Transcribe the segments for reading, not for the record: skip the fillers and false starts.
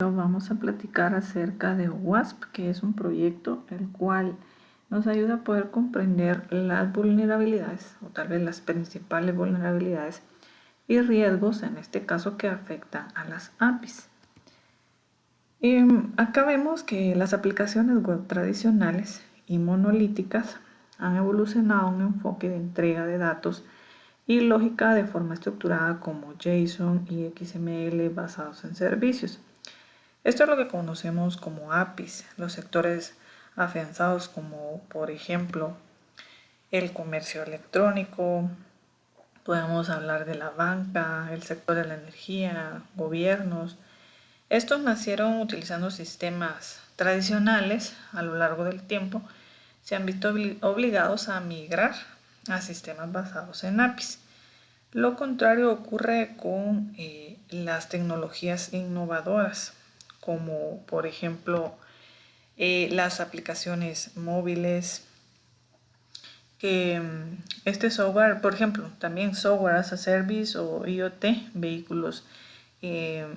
Vamos a platicar acerca de WASP, que es un proyecto el cual nos ayuda a poder comprender las vulnerabilidades o tal vez las principales vulnerabilidades y riesgos, en este caso, que afectan a las APIs. Acá vemos que las aplicaciones web tradicionales y monolíticas han evolucionado a un enfoque de entrega de datos y lógica de forma estructurada como JSON y XML basados en servicios. Esto es lo que conocemos como APIs, los sectores afianzados como por ejemplo el comercio electrónico, podemos hablar de la banca, el sector de la energía, gobiernos. Estos nacieron utilizando sistemas tradicionales a lo largo del tiempo, se han visto obligados a migrar a sistemas basados en APIs. Lo contrario ocurre con las tecnologías innovadoras, como por ejemplo las aplicaciones móviles, que este software, por ejemplo, también software as a service o IoT, vehículos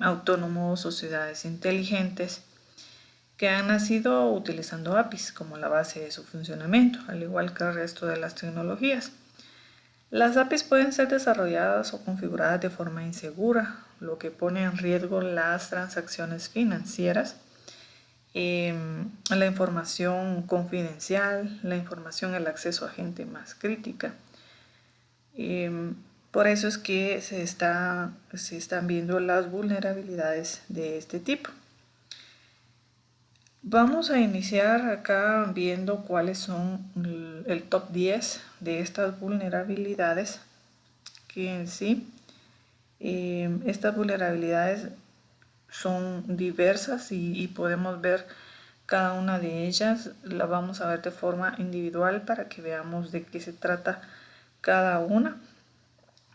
autónomos o ciudades inteligentes, que han nacido utilizando APIs como la base de su funcionamiento, al igual que el resto de las tecnologías. Las APIs pueden ser desarrolladas o configuradas de forma insegura, lo que pone en riesgo las transacciones financieras, la información confidencial, la información, el acceso a gente más crítica. Por eso es que se están viendo las vulnerabilidades de este tipo. Vamos a iniciar acá viendo cuáles son el top 10 de estas vulnerabilidades, que en sí estas vulnerabilidades son diversas y podemos ver cada una de ellas. La vamos a ver de forma individual para que veamos de qué se trata cada una.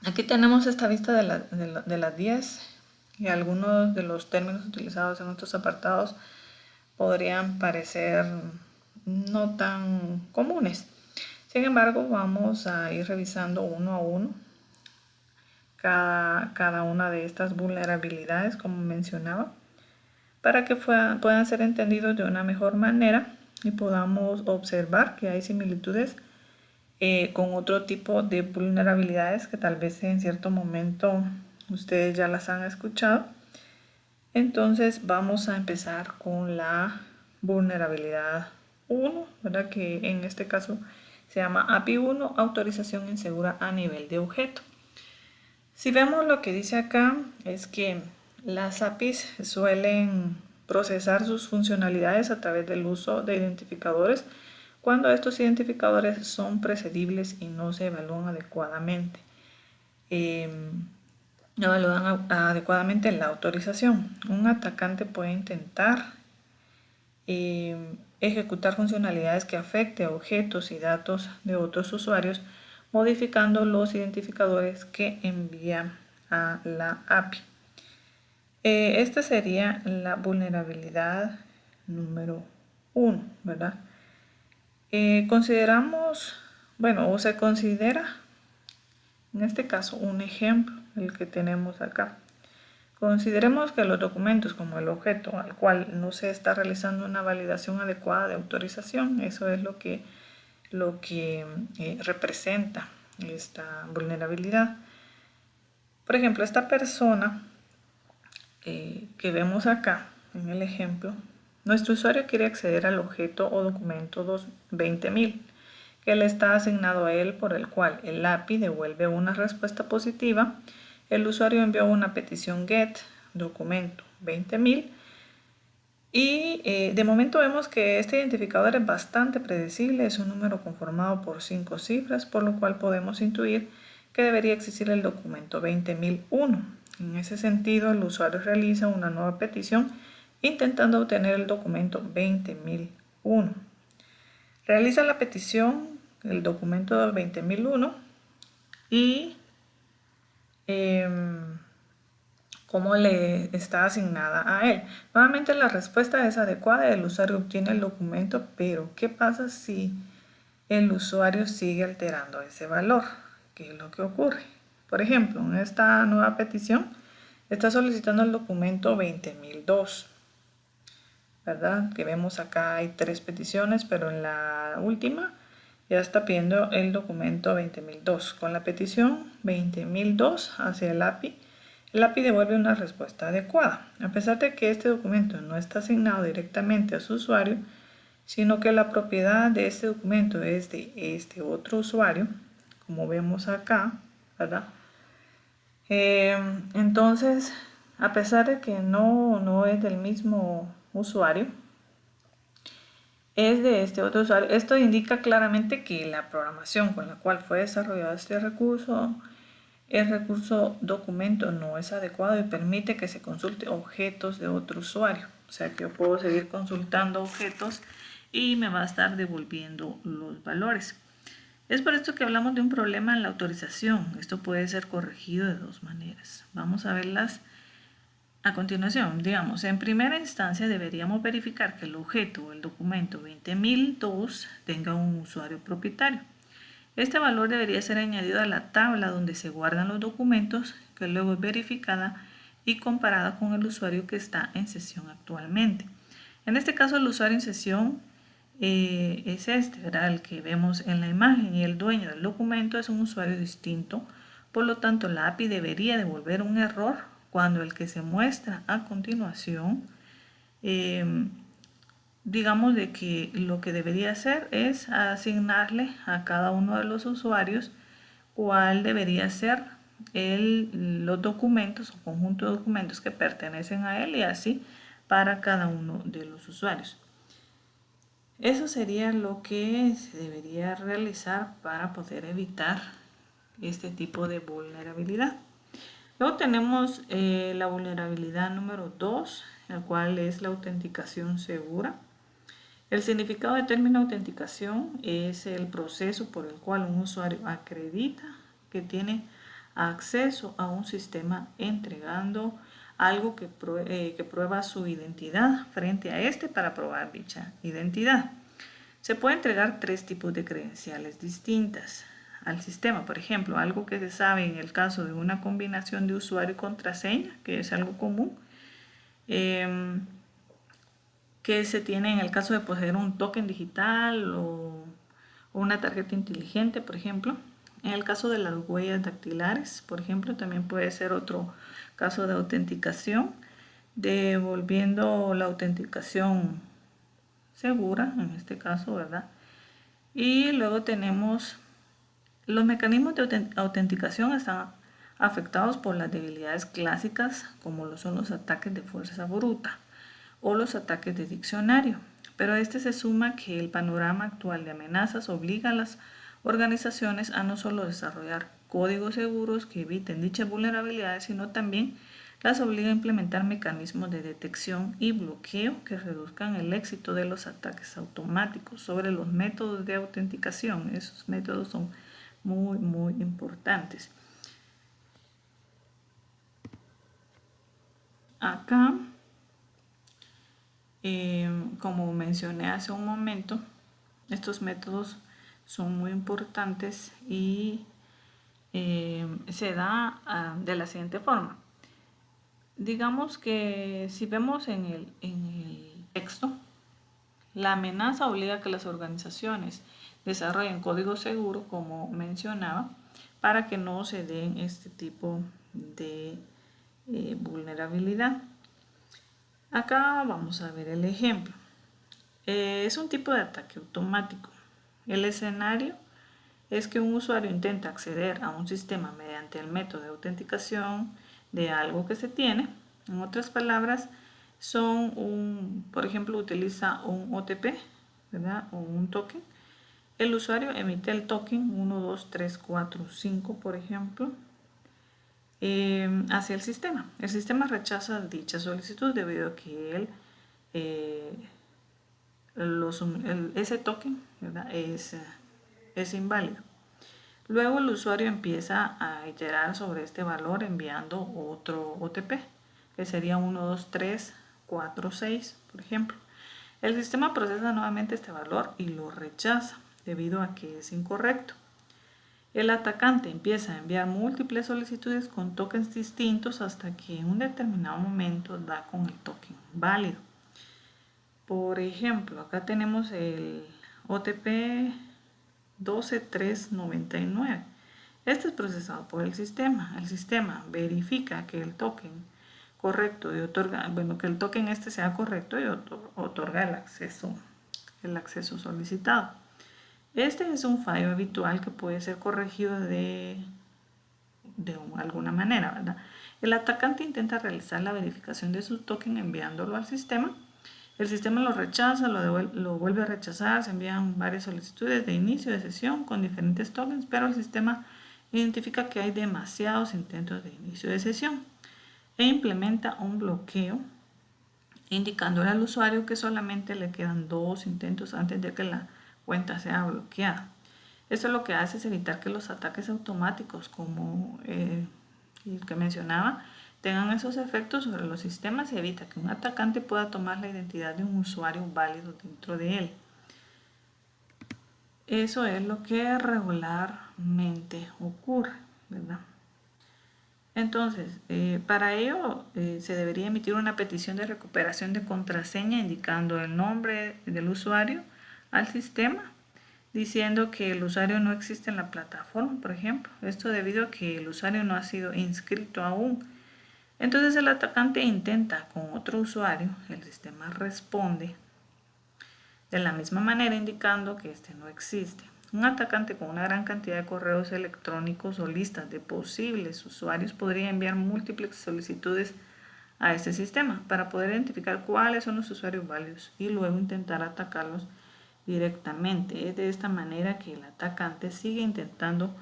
Aquí tenemos esta lista de las 10 y algunos de los términos utilizados en estos apartados podrían parecer no tan comunes. Sin embargo, vamos a ir revisando uno a uno cada una de estas vulnerabilidades, como mencionaba, para que puedan ser entendidos de una mejor manera y podamos observar que hay similitudes con otro tipo de vulnerabilidades que tal vez en cierto momento ustedes ya las han escuchado. Entonces vamos a empezar con la vulnerabilidad 1, ¿verdad? Que en este caso se llama API 1, autorización insegura a nivel de objeto. Si vemos lo que dice acá, es que las APIs suelen procesar sus funcionalidades a través del uso de identificadores cuando estos identificadores son precedibles y no se evalúan adecuadamente. No evalúan adecuadamente la autorización. Un atacante puede intentar ejecutar funcionalidades que afecten a objetos y datos de otros usuarios, modificando los identificadores que envía a la API. Esta sería la vulnerabilidad número 1, ¿verdad? Consideramos, bueno, o se considera en este caso un ejemplo, el que tenemos acá. Consideremos que los documentos como el objeto al cual no se está realizando una validación adecuada de autorización, eso es lo que representa esta vulnerabilidad. Por ejemplo, esta persona que vemos acá en el ejemplo, nuestro usuario quiere acceder al objeto o documento 20.000 que le está asignado a él, por el cual el API devuelve una respuesta positiva. El usuario envió una petición GET documento 20.000 y de momento vemos que este identificador es bastante predecible, es un número conformado por 5 cifras, por lo cual podemos intuir que debería existir el documento 20.001. En ese sentido, el usuario realiza una nueva petición intentando obtener el documento 20.001. Realiza la petición, el documento 20.001 y cómo le está asignada a él. Nuevamente la respuesta es adecuada, el usuario obtiene el documento, pero ¿qué pasa si el usuario sigue alterando ese valor? ¿Qué es lo que ocurre? Por ejemplo, en esta nueva petición está solicitando el documento 20.002. ¿verdad? Que vemos acá hay 3 peticiones, pero en la última ya está pidiendo el documento 20.002. Con la petición 20.002 hacia el API devuelve una respuesta adecuada. A pesar de que este documento no está asignado directamente a su usuario, sino que la propiedad de este documento es de este otro usuario, como vemos acá, ¿verdad? Entonces, a pesar de que no es del mismo usuario, es de este otro usuario. Esto indica claramente que la programación con la cual fue desarrollado este recurso, el recurso documento, no es adecuado y permite que se consulte objetos de otro usuario. O sea que yo puedo seguir consultando objetos y me va a estar devolviendo los valores. Es por esto que hablamos de un problema en la autorización. Esto puede ser corregido de 2 maneras. Vamos a verlas a continuación. Digamos, en primera instancia deberíamos verificar que el objeto o el documento 20.002 tenga un usuario propietario. Este valor debería ser añadido a la tabla donde se guardan los documentos, que luego es verificada y comparada con el usuario que está en sesión actualmente. En este caso, el usuario en sesión es este, ¿verdad? El que vemos en la imagen, y el dueño del documento es un usuario distinto. Por lo tanto, la API debería devolver un error cuando el que se muestra a continuación, digamos de que lo que debería hacer es asignarle a cada uno de los usuarios cuál debería ser los documentos o conjunto de documentos que pertenecen a él, y así para cada uno de los usuarios. Eso sería lo que se debería realizar para poder evitar este tipo de vulnerabilidad. Luego tenemos la vulnerabilidad número 2, la cual es la autenticación segura. El significado del término autenticación es el proceso por el cual un usuario acredita que tiene acceso a un sistema entregando algo que prueba su identidad frente a este para probar dicha identidad. Se puede entregar 3 tipos de credenciales distintas al sistema. Por ejemplo, algo que se sabe en el caso de una combinación de usuario y contraseña, que es algo común, que se tiene en el caso de poseer un token digital o una tarjeta inteligente, por ejemplo. En el caso de las huellas dactilares, por ejemplo, también puede ser otro caso de autenticación, devolviendo la autenticación segura, en este caso, ¿verdad? Y luego tenemos los mecanismos de autenticación están afectados por las debilidades clásicas, como lo son los ataques de fuerza bruta o los ataques de diccionario. Pero a este se suma que el panorama actual de amenazas obliga a las organizaciones a no solo desarrollar códigos seguros que eviten dichas vulnerabilidades, sino también las obliga a implementar mecanismos de detección y bloqueo que reduzcan el éxito de los ataques automáticos. Sobre los métodos de autenticación, esos métodos son muy importantes. Acá, como mencioné hace un momento, estos métodos son muy importantes y se da de la siguiente forma. Digamos que si vemos en el texto, la amenaza obliga a que las organizaciones desarrollen código seguro, como mencionaba, para que no se den este tipo de vulnerabilidad. Acá vamos a ver el ejemplo. Es un tipo de ataque automático. El escenario es que un usuario intenta acceder a un sistema mediante el método de autenticación de algo que se tiene. En otras palabras, por ejemplo, utiliza un OTP, ¿verdad? O un token. El usuario emite el token 1, 2, 3, 4, 5, por ejemplo, hacia el sistema. El sistema rechaza dicha solicitud debido a que ese token, ¿verdad? es inválido. Luego el usuario empieza a iterar sobre este valor enviando otro OTP, que sería 1, 2, 3, 4, 6, por ejemplo. El sistema procesa nuevamente este valor y lo rechaza debido a que es incorrecto. El atacante empieza a enviar múltiples solicitudes con tokens distintos hasta que en un determinado momento da con el token válido. Por ejemplo, acá tenemos el OTP 12399. Este es procesado por el sistema. El sistema verifica que el token correcto y otorga, bueno, que el token este sea correcto y otorga el acceso solicitado. Este es un fallo habitual que puede ser corregido de alguna manera, ¿verdad? El atacante intenta realizar la verificación de su token enviándolo al sistema. El sistema lo rechaza, lo vuelve a rechazar, se envían varias solicitudes de inicio de sesión con diferentes tokens, pero el sistema identifica que hay demasiados intentos de inicio de sesión e implementa un bloqueo indicándole al usuario que solamente le quedan 2 intentos antes de que la cuenta sea bloqueada. Esto lo que hace es evitar que los ataques automáticos, como el que mencionaba, tengan esos efectos sobre los sistemas y evita que un atacante pueda tomar la identidad de un usuario válido dentro de él. Eso es lo que regularmente ocurre, ¿verdad? Entonces, para ello se debería emitir una petición de recuperación de contraseña indicando el nombre del usuario al sistema, diciendo que el usuario no existe en la plataforma, por ejemplo. Esto debido a que el usuario no ha sido inscrito aún. Entonces el atacante intenta con otro usuario, el sistema responde de la misma manera indicando que este no existe. Un atacante con una gran cantidad de correos electrónicos o listas de posibles usuarios podría enviar múltiples solicitudes a este sistema para poder identificar cuáles son los usuarios válidos y luego intentar atacarlos directamente. Es de esta manera que el atacante sigue intentando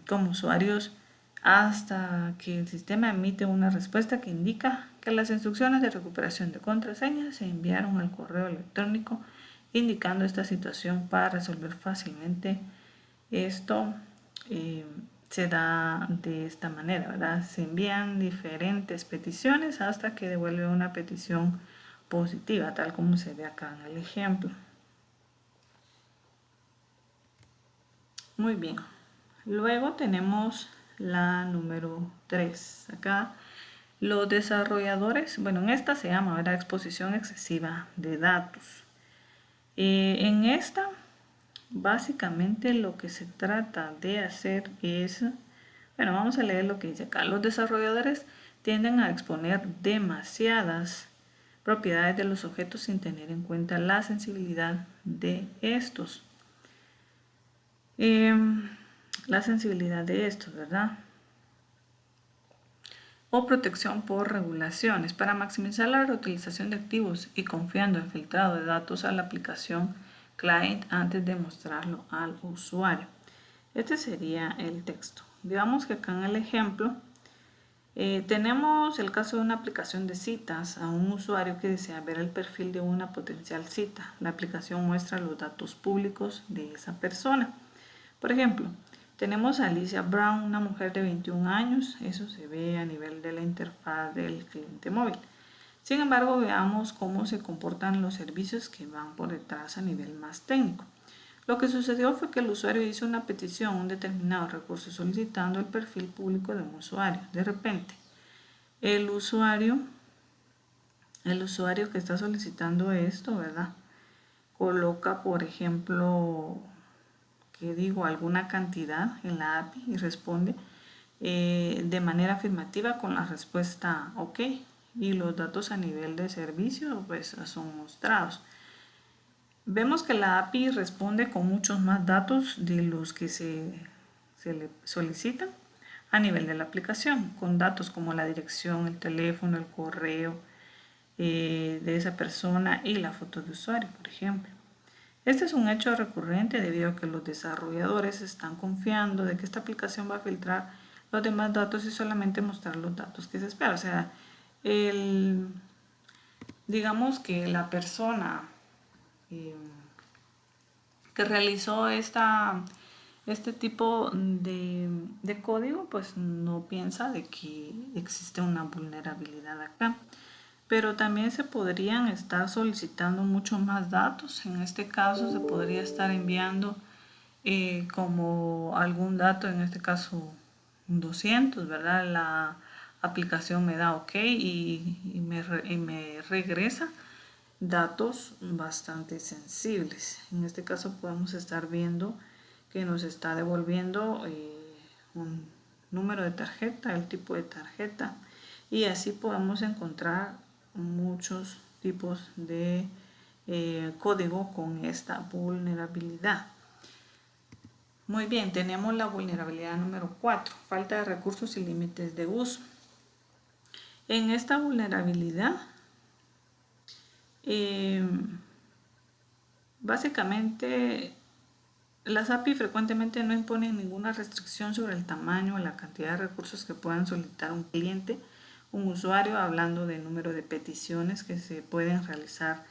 como usuarios hasta que el sistema emite una respuesta que indica que las instrucciones de recuperación de contraseñas se enviaron al correo electrónico indicando esta situación para resolver fácilmente esto. Se da de esta manera, ¿verdad? Se envían diferentes peticiones hasta que devuelve una petición positiva, tal como se ve acá en el ejemplo. Muy bien. Luego tenemos la número 3. Acá los desarrolladores, bueno, en esta se llama, ¿verdad?, exposición excesiva de datos. En esta, básicamente lo que se trata de hacer es, bueno, vamos a leer lo que dice acá. Los desarrolladores tienden a exponer demasiadas propiedades de los objetos sin tener en cuenta la sensibilidad de estos. La sensibilidad de estos, ¿verdad? O protección por regulaciones para maximizar la reutilización de activos y confiando el filtrado de datos a la aplicación client antes de mostrarlo al usuario. Este sería el texto. Digamos que acá en el ejemplo tenemos el caso de una aplicación de citas a un usuario que desea ver el perfil de una potencial cita. La aplicación muestra los datos públicos de esa persona. Por ejemplo, tenemos a Alicia Brown, una mujer de 21 años. Eso se ve a nivel de la interfaz del cliente móvil. Sin embargo, veamos cómo se comportan los servicios que van por detrás a nivel más técnico. Lo que sucedió fue que el usuario hizo una petición a un determinado recurso solicitando el perfil público de un usuario. De repente, el usuario que está solicitando esto, ¿verdad?, coloca, por ejemplo, alguna cantidad en la API y responde de manera afirmativa con la respuesta OK, y los datos a nivel de servicio pues son mostrados. Vemos que la API responde con muchos más datos de los que se le solicitan a nivel de la aplicación, con datos como la dirección, el teléfono, el correo de esa persona y la foto de usuario, por ejemplo. Este es un hecho recurrente debido a que los desarrolladores están confiando de que esta aplicación va a filtrar los demás datos y solamente mostrar los datos que se espera. O sea, digamos que la persona que realizó este tipo de código pues no piensa de que existe una vulnerabilidad acá. Pero también se podrían estar solicitando mucho más datos. En este caso se podría estar enviando como algún dato, en este caso 200, ¿verdad? La aplicación me da OK y me regresa datos bastante sensibles. En este caso podemos estar viendo que nos está devolviendo un número de tarjeta, el tipo de tarjeta, y así podemos encontrar muchos tipos de código con esta vulnerabilidad. Muy bien, tenemos la vulnerabilidad número 4, falta de recursos y límites de uso. En esta vulnerabilidad, básicamente las API frecuentemente no imponen ninguna restricción sobre el tamaño o la cantidad de recursos que puedan solicitar un cliente, un usuario, hablando del número de peticiones que se pueden realizar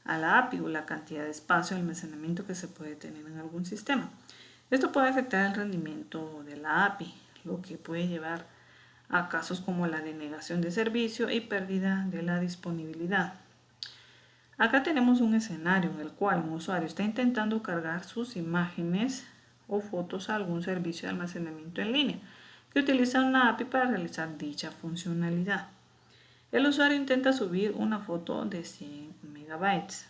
a la API o la cantidad de espacio de almacenamiento que se puede tener en algún sistema. Esto puede afectar el rendimiento de la API, lo que puede llevar a casos como la denegación de servicio y pérdida de la disponibilidad. Acá tenemos un escenario en el cual un usuario está intentando cargar sus imágenes o fotos a algún servicio de almacenamiento en línea que utiliza una API para realizar dicha funcionalidad. El usuario intenta subir una foto de 100 megabytes.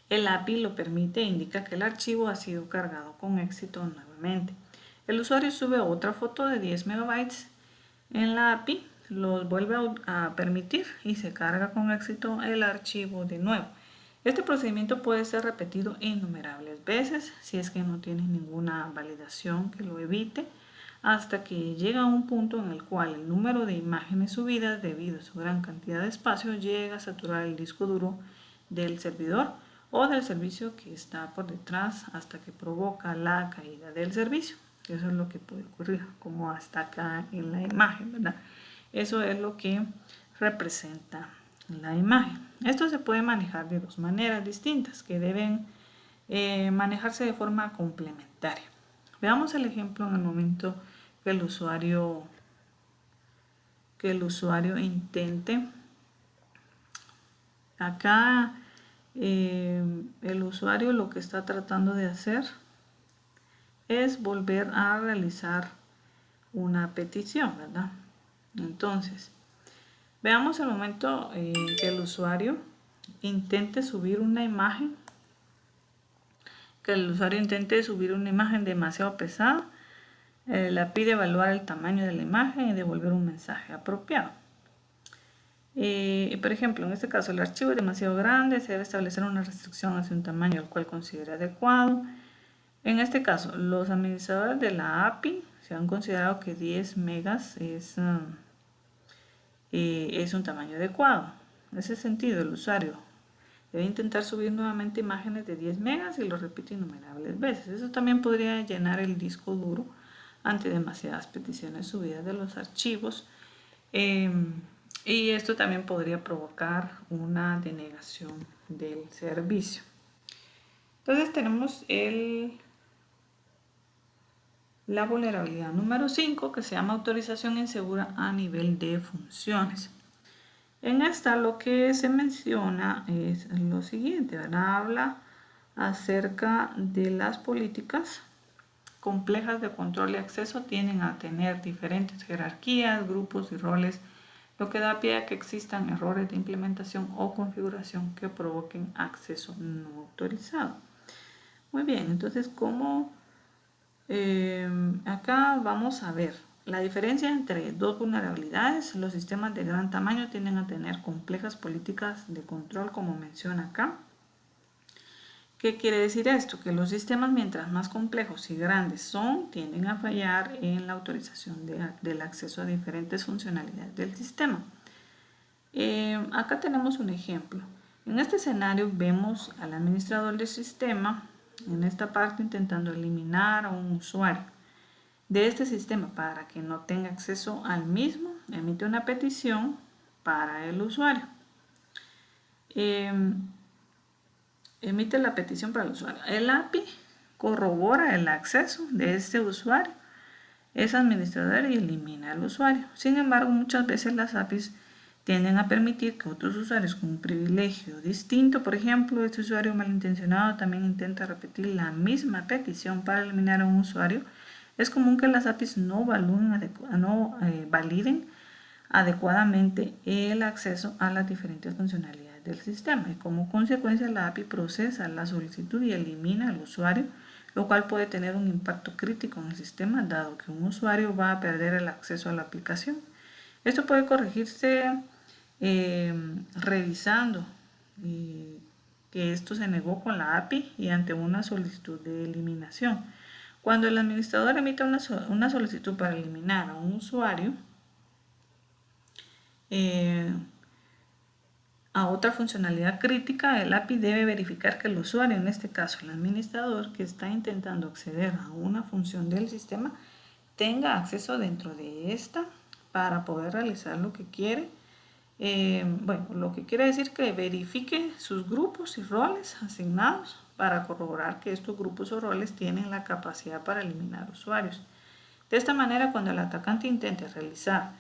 El API lo permite e indica que el archivo ha sido cargado con éxito nuevamente. El usuario sube otra foto de 10 megabytes. En la API los vuelve a permitir y se carga con éxito el archivo de nuevo. Este procedimiento puede ser repetido innumerables veces si es que no tiene ninguna validación que lo evite, hasta que llega a un punto en el cual el número de imágenes subidas debido a su gran cantidad de espacio llega a saturar el disco duro del servidor o del servicio que está por detrás, hasta que provoca la caída del servicio. Eso es lo que puede ocurrir, como hasta acá en la imagen, ¿verdad? Eso es lo que representa la imagen. Esto se puede manejar de dos maneras distintas que deben manejarse de forma complementaria. Veamos el ejemplo en el momento que el usuario intente. Acá el usuario lo que está tratando de hacer es volver a realizar una petición, ¿verdad? Entonces, veamos el momento que el usuario intente subir una imagen, demasiado pesada. La pide evaluar el tamaño de la imagen y devolver un mensaje apropiado. Por ejemplo, en este caso el archivo es demasiado grande, se debe establecer una restricción hacia un tamaño al cual considere adecuado. En este caso, los administradores de la API se han considerado que 10 megas es un tamaño adecuado. En ese sentido, el usuario debe intentar subir nuevamente imágenes de 10 megas y lo repite innumerables veces. Eso también podría llenar el disco duro ante demasiadas peticiones subidas de los archivos. Y esto también podría provocar una denegación del servicio. Entonces tenemos la vulnerabilidad número 5, que se llama autorización insegura a nivel de funciones. En esta lo que se menciona es lo siguiente, ¿verdad? Habla acerca de las políticas complejas de control y acceso, tienden a tener diferentes jerarquías, grupos y roles, lo que da pie a que existan errores de implementación o configuración que provoquen acceso no autorizado. Muy bien, entonces acá vamos a ver la diferencia entre dos vulnerabilidades. Los sistemas de gran tamaño tienden a tener complejas políticas de control, como menciona acá. ¿Qué quiere decir esto? Que los sistemas, mientras más complejos y grandes son, tienden a fallar en la autorización del acceso a diferentes funcionalidades del sistema. Acá tenemos un ejemplo. En este escenario vemos al administrador del sistema, en esta parte intentando eliminar a un usuario de este sistema para que no tenga acceso al mismo. Emite una petición para el usuario. Emite la petición para el usuario. El API corrobora el acceso de este usuario, es administrador y elimina al usuario. Sin embargo, muchas veces las APIs tienden a permitir que otros usuarios con un privilegio distinto, por ejemplo, este usuario malintencionado también intenta repetir la misma petición para eliminar a un usuario. Es común que las APIs no validen adecuadamente el acceso a las diferentes funcionalidades funciones del sistema y como consecuencia la API procesa la solicitud y elimina al usuario, lo cual puede tener un impacto crítico en el sistema dado que un usuario va a perder el acceso a la aplicación. Esto puede corregirse revisando que esto se negó con la API y ante una solicitud de eliminación. Cuando el administrador emite una solicitud para eliminar a un usuario a otra funcionalidad crítica, el API debe verificar que el usuario, en este caso el administrador que está intentando acceder a una función del sistema, tenga acceso dentro de esta para poder realizar lo que quiere. Bueno, lo que quiere decir que verifique sus grupos y roles asignados para corroborar que estos grupos o roles tienen la capacidad para eliminar usuarios. De esta manera, cuando el atacante intente realizar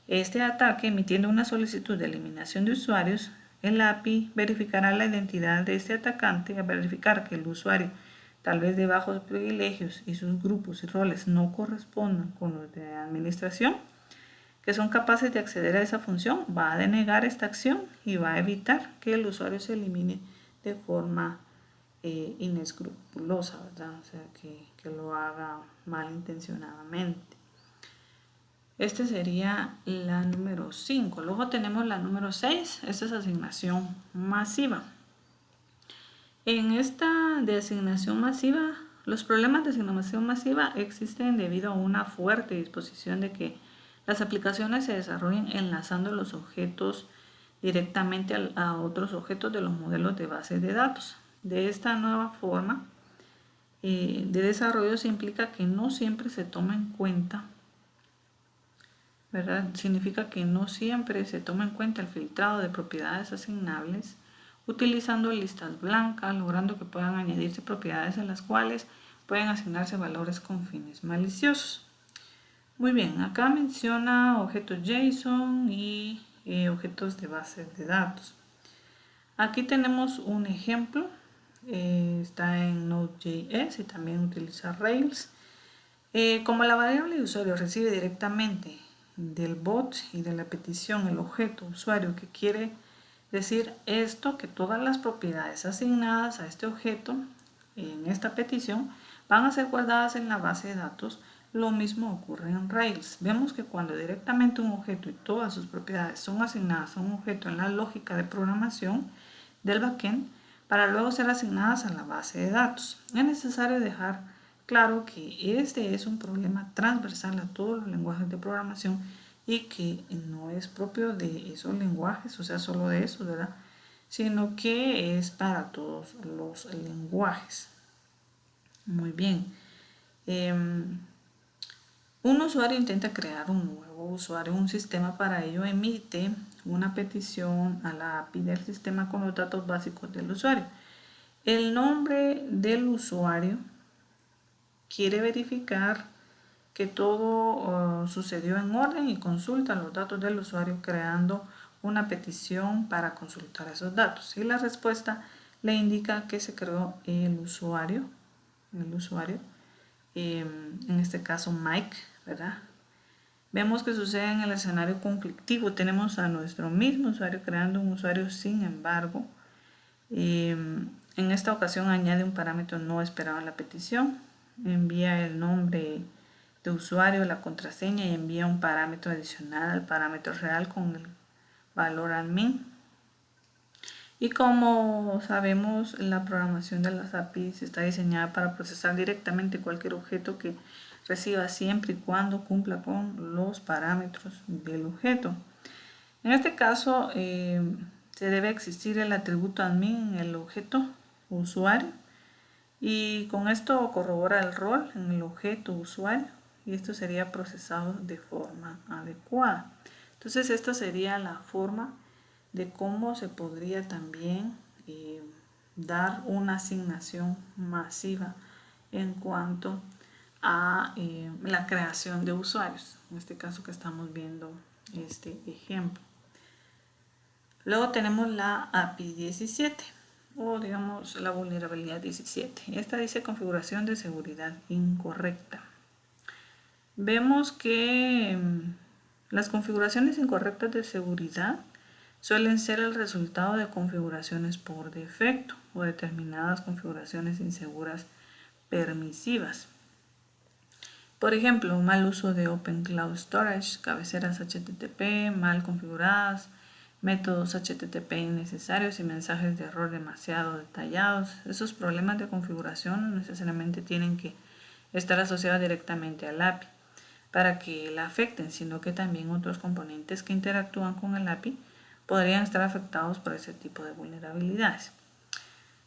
este ataque emitiendo una solicitud de eliminación de usuarios, el API verificará la identidad de este atacante. Al verificar que el usuario, tal vez de bajos privilegios y sus grupos y roles no correspondan con los de administración, que son capaces de acceder a esa función, va a denegar esta acción y va a evitar que el usuario se elimine de forma inescrupulosa, ¿verdad? O sea, que lo haga malintencionadamente. Este sería la número 5. Luego tenemos la número 6. Esta es asignación masiva. En esta de asignación masiva, los problemas de asignación masiva existen debido a una fuerte disposición de que las aplicaciones se desarrollen enlazando los objetos directamente a otros objetos de los modelos de bases de datos. De esta nueva forma de desarrollo se implica que no siempre se toma en cuenta, ¿verdad? Significa que no siempre se toma en cuenta el filtrado de propiedades asignables utilizando listas blancas, logrando que puedan añadirse propiedades a las cuales pueden asignarse valores con fines maliciosos. Muy bien, acá menciona objetos JSON y objetos de bases de datos. Aquí tenemos un ejemplo, está en Node.js y también utiliza Rails. Como la variable de usuario recibe directamente del bot y de la petición el objeto usuario que quiere decir esto, que todas las propiedades asignadas a este objeto en esta petición van a ser guardadas en la base de datos. Lo mismo ocurre en Rails. Vemos que cuando directamente un objeto y todas sus propiedades son asignadas a un objeto en la lógica de programación del backend para luego ser asignadas a la base de datos, es necesario dejar claro que este es un problema transversal a todos los lenguajes de programación y que no es propio de esos lenguajes, o sea, solo de esos, ¿verdad? Sino que es para todos los lenguajes. Muy bien. Un usuario intenta crear un nuevo usuario, un sistema. Para ello emite una petición a la API del sistema con los datos básicos del usuario. El nombre del usuario quiere verificar que todo sucedió en orden y consulta los datos del usuario creando una petición para consultar esos datos. Y la respuesta le indica que se creó el usuario, en este caso Mike, ¿verdad? Vemos que sucede en el escenario conflictivo. Tenemos a nuestro mismo usuario creando un usuario, sin embargo, en esta ocasión añade un parámetro no esperado en la petición, envía el nombre de usuario, la contraseña y envía un parámetro adicional al parámetro real con el valor admin. Y como sabemos, la programación de las APIs está diseñada para procesar directamente cualquier objeto que reciba siempre y cuando cumpla con los parámetros del objeto. En este caso, se debe existir el atributo admin en el objeto usuario y con esto corrobora el rol en el objeto usuario y esto sería procesado de forma adecuada. Entonces esta sería la forma de cómo se podría también dar una asignación masiva en cuanto a la creación de usuarios, en este caso que estamos viendo este ejemplo. Luego tenemos la API 17 o digamos la vulnerabilidad 17. Esta dice configuración de seguridad incorrecta. Vemos que las configuraciones incorrectas de seguridad suelen ser el resultado de configuraciones por defecto o determinadas configuraciones inseguras permisivas. Por ejemplo, mal uso de Open Cloud Storage, cabeceras HTTP mal configuradas, métodos HTTP innecesarios y mensajes de error demasiado detallados. Esos problemas de configuración no necesariamente tienen que estar asociados directamente al API para que la afecten, sino que también otros componentes que interactúan con el API podrían estar afectados por ese tipo de vulnerabilidades.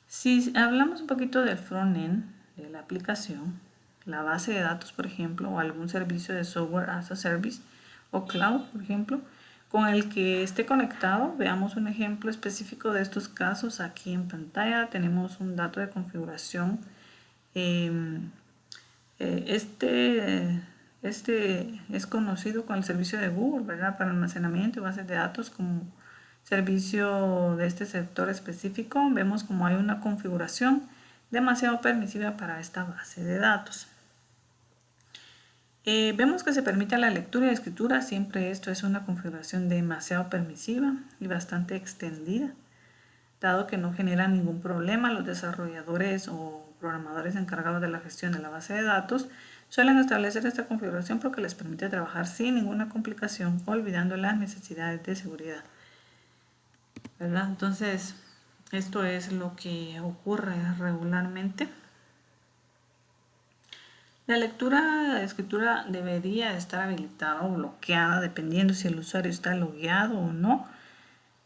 Si hablamos un poquito del front-end de la aplicación, la base de datos, por ejemplo, o algún servicio de software as a service o cloud, por ejemplo, con el que esté conectado, veamos un ejemplo específico de estos casos. Aquí en pantalla tenemos un dato de configuración. Este es conocido con el servicio de Google, ¿verdad? Para almacenamiento y bases de datos como servicio de este sector específico. Vemos como hay una configuración demasiado permisiva para esta base de datos. Vemos que se permite la lectura y escritura, siempre esto es una configuración demasiado permisiva y bastante extendida, dado que no genera ningún problema. Los desarrolladores o programadores encargados de la gestión de la base de datos suelen establecer esta configuración porque les permite trabajar sin ninguna complicación, olvidando las necesidades de seguridad, ¿verdad? Entonces, esto es lo que ocurre regularmente. La lectura escritura debería estar habilitada o bloqueada dependiendo si el usuario está logueado o no.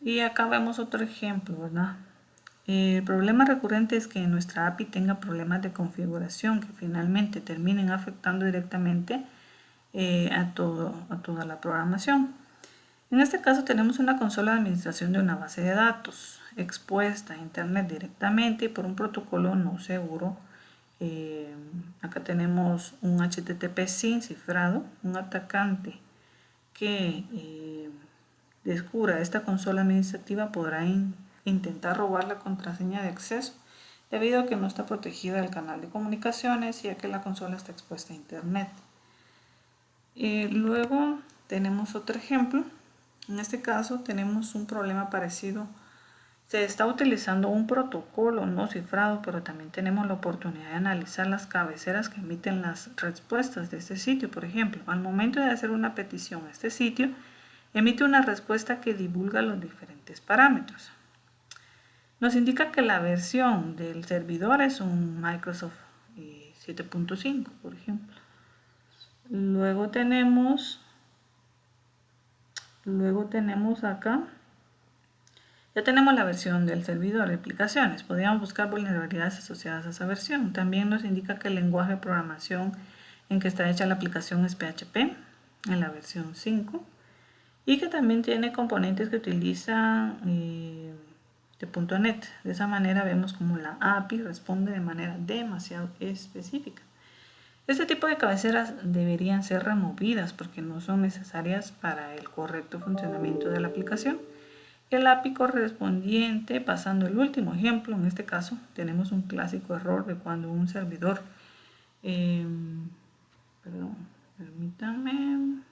Y acá vemos otro ejemplo, ¿verdad? El problema recurrente es que nuestra API tenga problemas de configuración que finalmente terminen afectando directamente a toda la programación. En este caso tenemos una consola de administración de una base de datos expuesta a internet directamente por un protocolo no seguro. Acá tenemos un HTTP sin cifrado. Un atacante que descubra esta consola administrativa podrá intentar robar la contraseña de acceso debido a que no está protegida el canal de comunicaciones y a que la consola está expuesta a internet. Luego tenemos otro ejemplo. En este caso tenemos un problema parecido. Se está utilizando un protocolo no cifrado, pero también tenemos la oportunidad de analizar las cabeceras que emiten las respuestas de este sitio. Por ejemplo, al momento de hacer una petición a este sitio, emite una respuesta que divulga los diferentes parámetros. Nos indica que la versión del servidor es un Microsoft 7.5, por ejemplo. Luego tenemos acá, ya tenemos la versión del servidor de aplicaciones. Podríamos buscar vulnerabilidades asociadas a esa versión. También nos indica que el lenguaje de programación en que está hecha la aplicación es PHP en la versión 5 y que también tiene componentes que utilizan de .NET. De esa manera vemos como la API responde de manera demasiado específica. Este tipo de cabeceras deberían ser removidas porque no son necesarias para el correcto funcionamiento de la aplicación. El API correspondiente, pasando el último ejemplo, en este caso tenemos un clásico error de cuando un servidor, permítanme.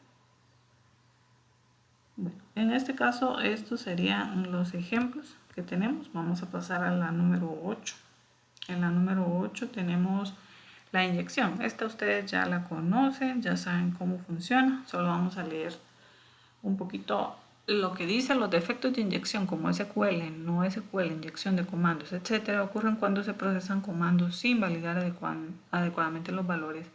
Bueno, en este caso estos serían los ejemplos que tenemos. Vamos a pasar a la número 8. En la número 8 tenemos la inyección. Esta ustedes ya la conocen, ya saben cómo funciona. Solo vamos a leer un poquito lo que dice. Los defectos de inyección como SQL, no SQL, inyección de comandos, etcétera, ocurren cuando se procesan comandos sin validar adecuadamente los valores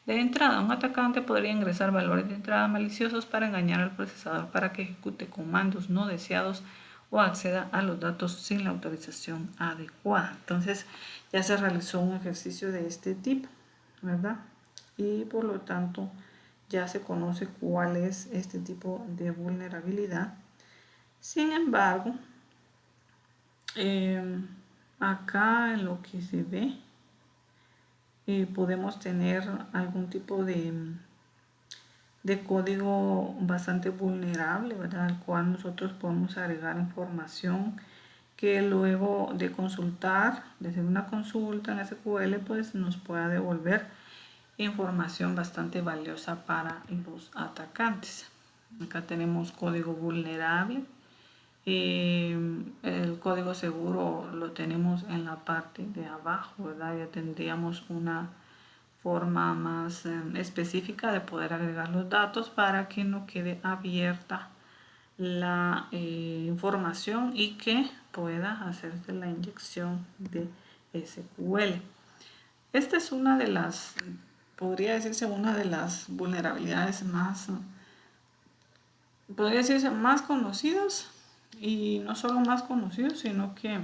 de entrada. Un atacante podría ingresar valores de entrada maliciosos para engañar al procesador para que ejecute comandos no deseados o acceda a los datos sin la autorización adecuada. Entonces ya se realizó un ejercicio de este tipo, ¿verdad? Y por lo tanto ya se conoce cuál es este tipo de vulnerabilidad. Sin embargo, acá en lo que se ve, podemos tener algún tipo de código bastante vulnerable, ¿verdad? Al cual nosotros podemos agregar información que luego de consultar, de hacer una consulta en SQL, pues nos pueda devolver información bastante valiosa para los atacantes. Acá tenemos código vulnerable El código seguro lo tenemos en la parte de abajo, ¿verdad? Ya tendríamos una forma más específica de poder agregar los datos para que no quede abierta la información y que pueda hacerse la inyección de SQL. Esta es una de las, podría decirse, una de las vulnerabilidades más, podría decirse, más conocidos, y no solo más conocidos, sino que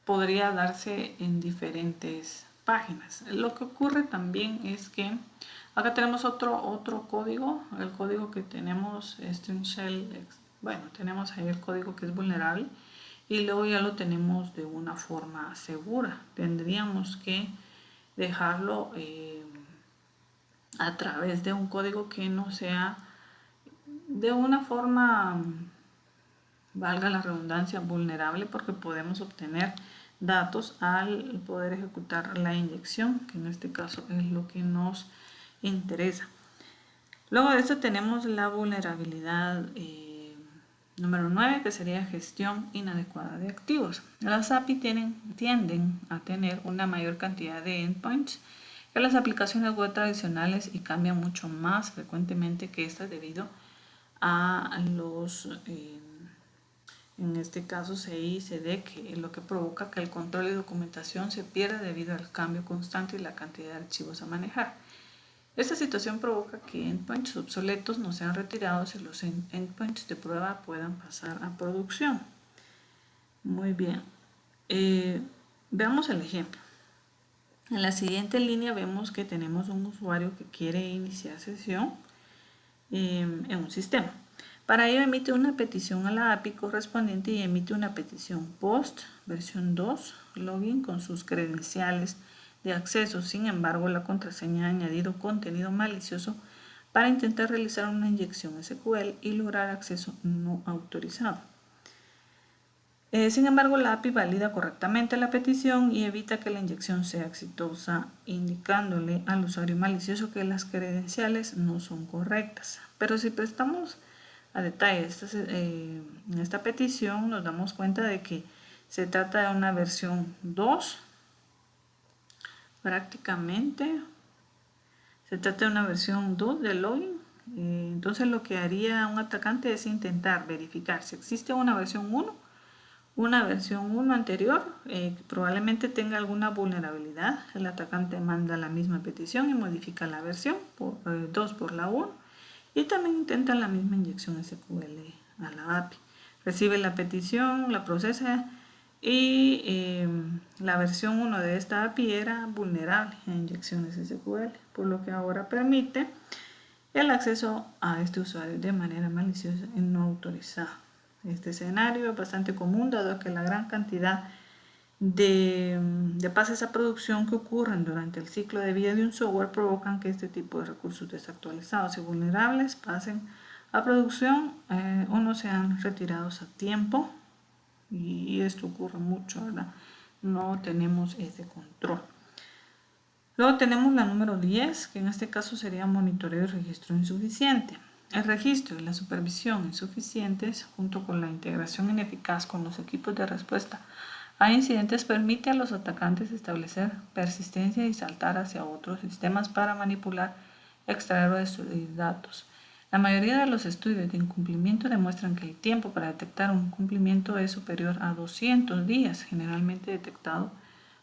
podría darse en diferentes páginas. Lo que ocurre también es que acá tenemos otro código, el código que tenemos String Shell, bueno, tenemos ahí el código que es vulnerable y luego ya lo tenemos de una forma segura. Tendríamos que dejarlo a través de un código que no sea de una forma, valga la redundancia, vulnerable, porque podemos obtener datos al poder ejecutar la inyección, que en este caso es lo que nos interesa. Luego de esto tenemos la vulnerabilidad número 9, que sería gestión inadecuada de activos. Las API tienden a tener una mayor cantidad de endpoints que las aplicaciones web tradicionales y cambian mucho más frecuentemente que estas debido a los, en este caso CI y CD, que es lo que provoca que el control y documentación se pierda debido al cambio constante y la cantidad de archivos a manejar. Esta situación provoca que endpoints obsoletos no sean retirados y los endpoints de prueba puedan pasar a producción. Muy bien. Veamos el ejemplo. En la siguiente línea vemos que tenemos un usuario que quiere iniciar sesión en un sistema. Para ello emite una petición a la API correspondiente y emite una petición POST versión 2 login con sus credenciales de acceso. Sin embargo, la contraseña ha añadido contenido malicioso para intentar realizar una inyección SQL y lograr acceso no autorizado. Sin embargo, la API valida correctamente la petición y evita que la inyección sea exitosa, indicándole al usuario malicioso que las credenciales no son correctas. Pero si prestamos a detalle en esta petición, nos damos cuenta de que se trata de una versión 2. Prácticamente se trata de una versión 2 de login. Entonces lo que haría un atacante es intentar verificar si existe una versión 1. Una versión 1 anterior probablemente tenga alguna vulnerabilidad. El atacante manda la misma petición y modifica la versión 2 por la 1 y también intenta la misma inyección SQL a la API. Recibe la petición, la procesa y la versión 1 de esta API era vulnerable a inyecciones SQL, por lo que ahora permite el acceso a este usuario de manera maliciosa y no autorizada. Este escenario es bastante común dado que la gran cantidad de pases a producción que ocurren durante el ciclo de vida de un software provocan que este tipo de recursos desactualizados y vulnerables pasen a producción o no sean retirados a tiempo, y esto ocurre mucho, ¿verdad? No tenemos ese control. Luego tenemos la número 10, que en este caso sería monitoreo y registro insuficiente. El registro y la supervisión insuficientes, junto con la integración ineficaz con los equipos de respuesta a incidentes, permite a los atacantes establecer persistencia y saltar hacia otros sistemas para manipular, extraer o destruir datos. La mayoría de los estudios de incumplimiento demuestran que el tiempo para detectar un incumplimiento es superior a 200 días, generalmente detectado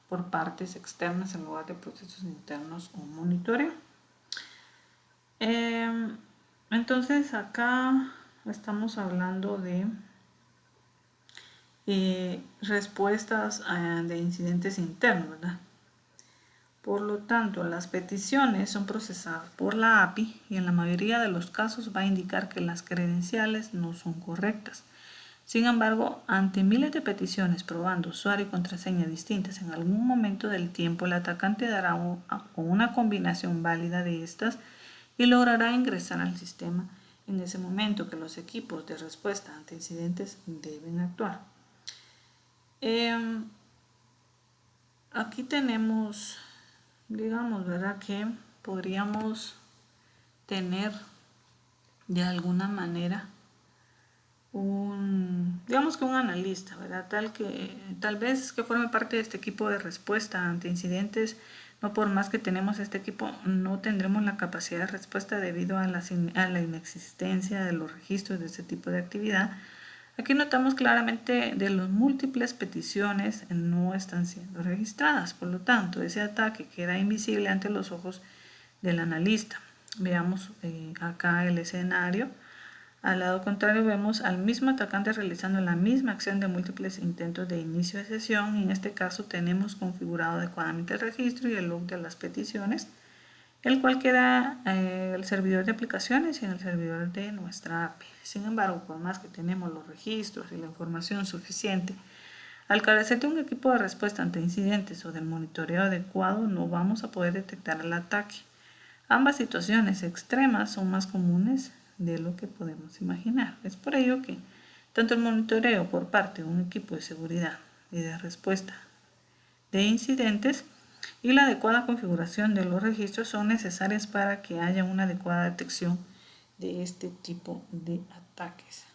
por partes externas en lugar de procesos internos o monitoreo. Entonces acá estamos hablando de respuestas de incidentes internos, ¿verdad? Por lo tanto, las peticiones son procesadas por la API y en la mayoría de los casos va a indicar que las credenciales no son correctas. Sin embargo, ante miles de peticiones probando usuario y contraseña distintas, en algún momento del tiempo el atacante dará una combinación válida de estas y logrará ingresar al sistema en ese momento que los equipos de respuesta ante incidentes deben actuar. Aquí tenemos, digamos, ¿verdad?, que podríamos tener de alguna manera digamos que un analista, ¿verdad? Tal vez que forme parte de este equipo de respuesta ante incidentes. No por más que tenemos este equipo, no tendremos la capacidad de respuesta debido a la inexistencia de los registros de este tipo de actividad. Aquí notamos claramente de las múltiples peticiones no están siendo registradas, por lo tanto ese ataque queda invisible ante los ojos del analista. Veamos acá el escenario. Al lado contrario vemos al mismo atacante realizando la misma acción de múltiples intentos de inicio de sesión. En este caso tenemos configurado adecuadamente el registro y el log de las peticiones, el cual queda en el servidor de aplicaciones y en el servidor de nuestra API. Sin embargo, por más que tenemos los registros y la información suficiente, al carecer de un equipo de respuesta ante incidentes o del monitoreo adecuado, no vamos a poder detectar el ataque. Ambas situaciones extremas son más comunes de lo que podemos imaginar. Es por ello que tanto el monitoreo por parte de un equipo de seguridad y de respuesta de incidentes y la adecuada configuración de los registros son necesarias para que haya una adecuada detección de este tipo de ataques.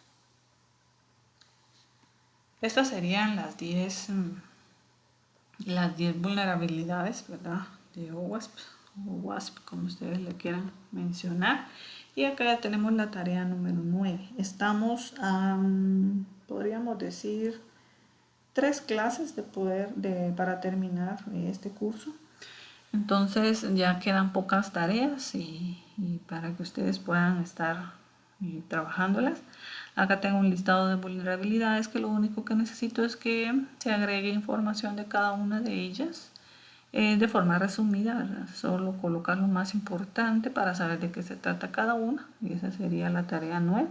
Estas serían las 10 vulnerabilidades, ¿verdad?, de OWASP o WASP, como ustedes le quieran mencionar. Y acá ya tenemos la tarea número 9. Estamos podríamos decir 3 clases para terminar este curso. Entonces ya quedan pocas tareas y para que ustedes puedan estar trabajándolas. Acá tengo un listado de vulnerabilidades que lo único que necesito es que se agregue información de cada una de ellas de forma resumida, ¿verdad? Solo colocar lo más importante para saber de qué se trata cada una, y esa sería la tarea 9.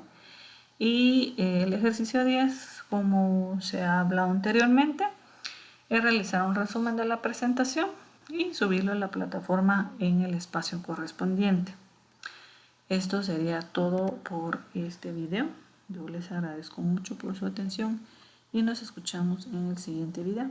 Y el ejercicio 10, como se ha hablado anteriormente, es realizar un resumen de la presentación y subirlo a la plataforma en el espacio correspondiente. Esto sería todo por este video. Yo les agradezco mucho por su atención y nos escuchamos en el siguiente video.